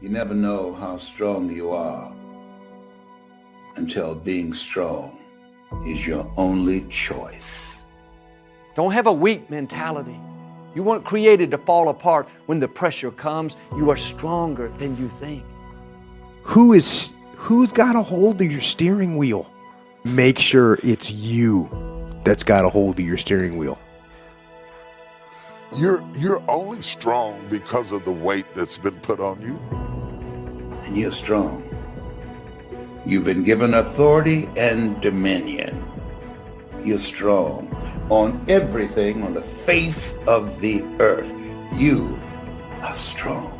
You never know how strong you are until being strong is your only choice. Don't have a weak mentality. You weren't created to fall apart. When the pressure comes, you are stronger than you think. Who's got a hold of your steering wheel? Make sure it's you that's got a hold of your steering wheel. You're only strong because of the weight that's been put on you. And you're strong. You've been given authority and dominion. You're strong on everything on the face of the earth. You are strong.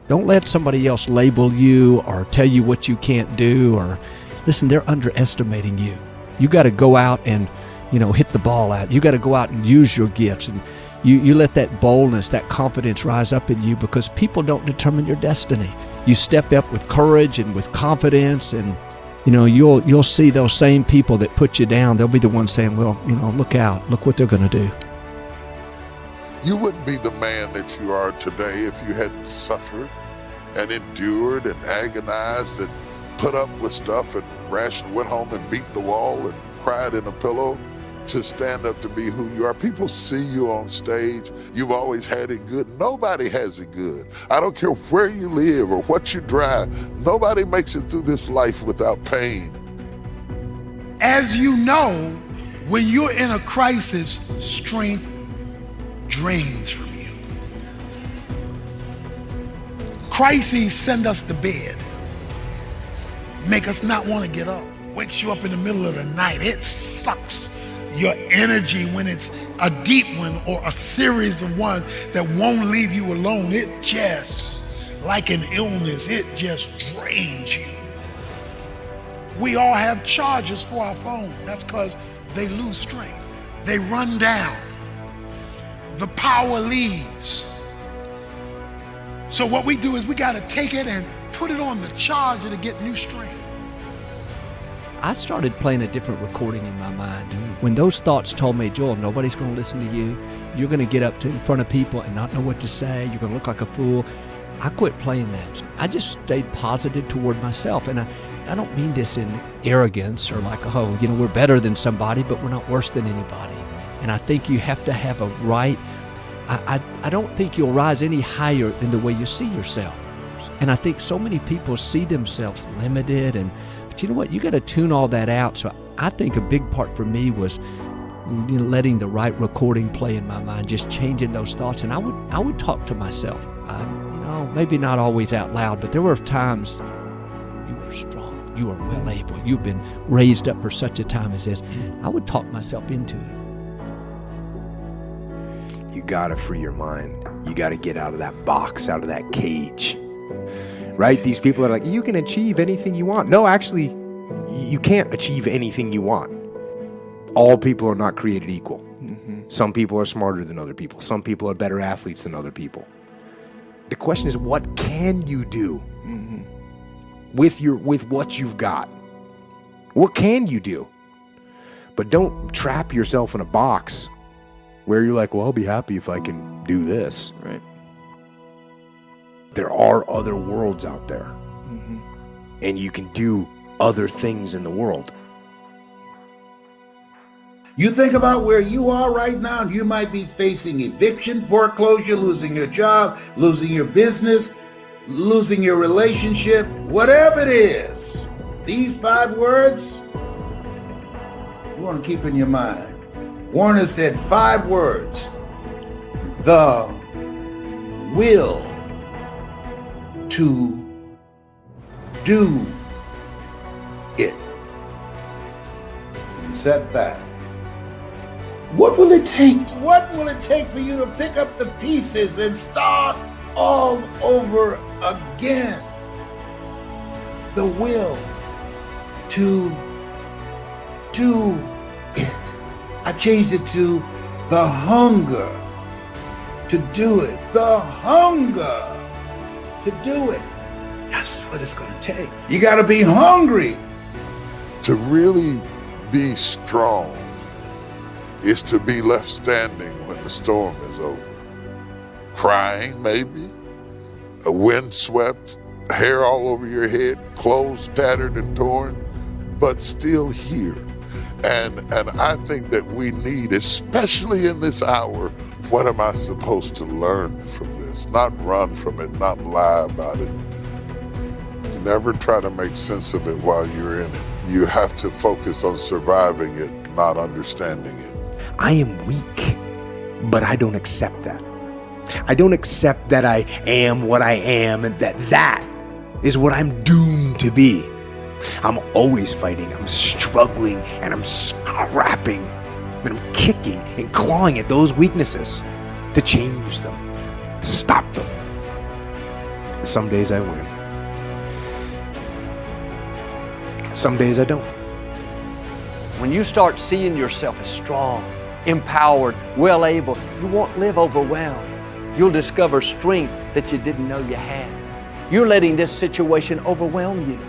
Don't let somebody else label you or tell you what you can't do. Or listen, they're underestimating you. You got to go out and, hit the ball out. You got to go out and use your gifts, and you let that boldness, that confidence rise up in you, because people don't determine your destiny. You step up with courage and with confidence, and you'll see those same people that put you down. They'll be the ones saying, well, look out, look what they're going to do. You wouldn't be the man that you are today if you hadn't suffered and endured and agonized and put up with stuff and went home and beat the wall and cried in a pillow to stand up to be who you are. People see you on stage. You've always had it good. Nobody has it good. I don't care where you live or what you drive. Nobody makes it through this life without pain. As you know, when you're in a crisis, strength drains from you. Crises send us to bed, make us not want to get up, wakes you up in the middle of the night. It sucks your energy when it's a deep one or a series of ones that won't leave you alone. It just, like an illness, it just drains you. We all have chargers for our phone. That's because they lose strength. They run down. The power leaves. So what we do is we got to take it and put it on the charger to get new strength. I started playing a different recording in my mind. When those thoughts told me, Joel, nobody's going to listen to you. You're going to get up in front of people and not know what to say. You're going to look like a fool. I quit playing that. I just stayed positive toward myself. And I don't mean this in arrogance or like, we're better than somebody, but we're not worse than anybody. And I think you have to have a right. I don't think you'll rise any higher than the way you see yourself. And I think so many people see themselves limited, but you know what? You got to tune all that out. So I think a big part for me was letting the right recording play in my mind, just changing those thoughts. And I would talk to myself. Maybe not always out loud, but there were times you were strong, you are well able, you've been raised up for such a time as this. I would talk myself into it. You got to free your mind. You got to get out of that box, out of that cage. Right? These people are like, you can achieve anything you want. No, actually, you can't achieve anything you want. All people are not created equal. Mm-hmm. Some people are smarter than other people. Some people are better athletes than other people. The question is, what can you do with what you've got? What can you do? But don't trap yourself in a box where you're like, well, I'll be happy if I can do this. Right. There are other worlds out there. Mm-hmm. And you can do other things in the world. You think about where you are right now, and you might be facing eviction, foreclosure, losing your job, losing your business, losing your relationship, whatever it is. These 5 words, you want to keep in your mind. Warner said 5 words: the will to do it. And set back. What will it take? What will it take for you to pick up the pieces and start all over again? The will to do it. I changed it to the hunger to do it. The hunger to do it. That's what it's going to take. You got to be hungry. To really be strong is to be left standing when the storm is over. crying maybe, a windswept, hair all over your head, clothes tattered and torn, but still here. And I think that we need, especially in this hour, what am I supposed to learn from this? Not run from it, not lie about it. Never try to make sense of it while you're in it. You have to focus on surviving it, not understanding it. I am weak, but I don't accept that. I don't accept that I am what I am and that is what I'm doomed to be. I'm always fighting, I'm struggling, and I'm scrapping, but I'm kicking and clawing at those weaknesses to change them, to stop them. Some days I win. Some days I don't. When you start seeing yourself as strong, empowered, well able, you won't live overwhelmed. You'll discover strength that you didn't know you had. You're letting this situation overwhelm you.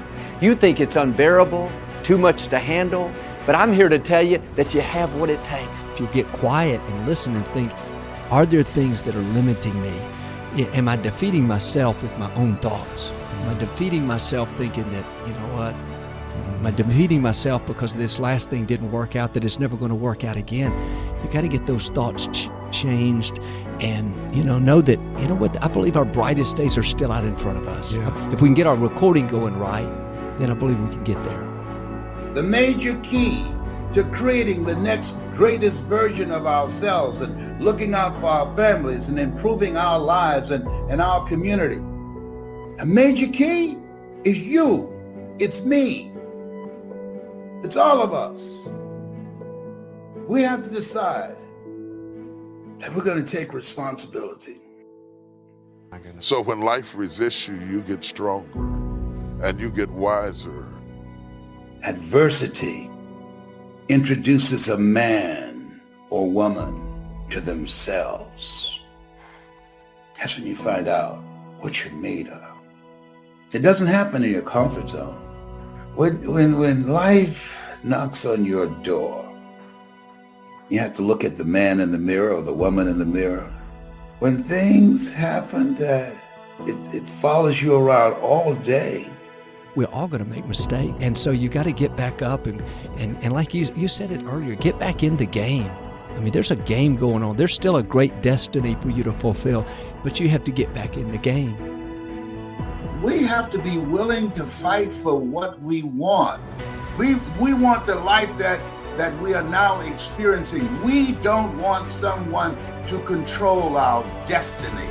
You think it's unbearable, too much to handle, but I'm here to tell you that you have what it takes. If you get quiet and listen and think, are there things that are limiting me? Am I defeating myself with my own thoughts? Am I defeating myself thinking that, you know what? Am I defeating myself because this last thing didn't work out, that it's never going to work out again? You got to get those thoughts changed and, know that, you know what? I believe our brightest days are still out in front of us. Yeah. If we can get our recording going right, then I believe we can get there. The major key to creating the next greatest version of ourselves and looking out for our families and improving our lives and our community. A major key is you. It's me. It's all of us. We have to decide that we're going to take responsibility. So when life resists you, you get stronger and you get wiser. Adversity introduces a man or woman to themselves. That's when you find out what you're made of. It doesn't happen in your comfort zone. When life knocks on your door, you have to look at the man in the mirror or the woman in the mirror. When things happen that it follows you around all day, we're all going to make mistakes. And so you got to get back up and like you said it earlier, get back in the game. I mean, there's a game going on. There's still a great destiny for you to fulfill, but you have to get back in the game. We have to be willing to fight for what we want. We want the life that we are now experiencing. We don't want someone to control our destiny.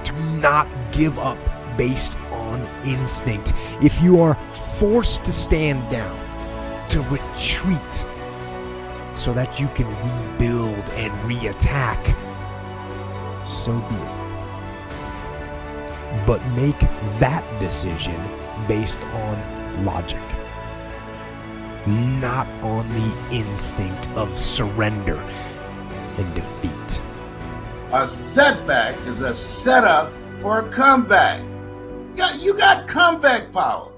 Do not give up based on instinct. If you are forced to stand down, to retreat, so that you can rebuild and reattack, so be it. But make that decision based on logic, not on the instinct of surrender and defeat. A setback is a setup for a comeback. You got comeback power.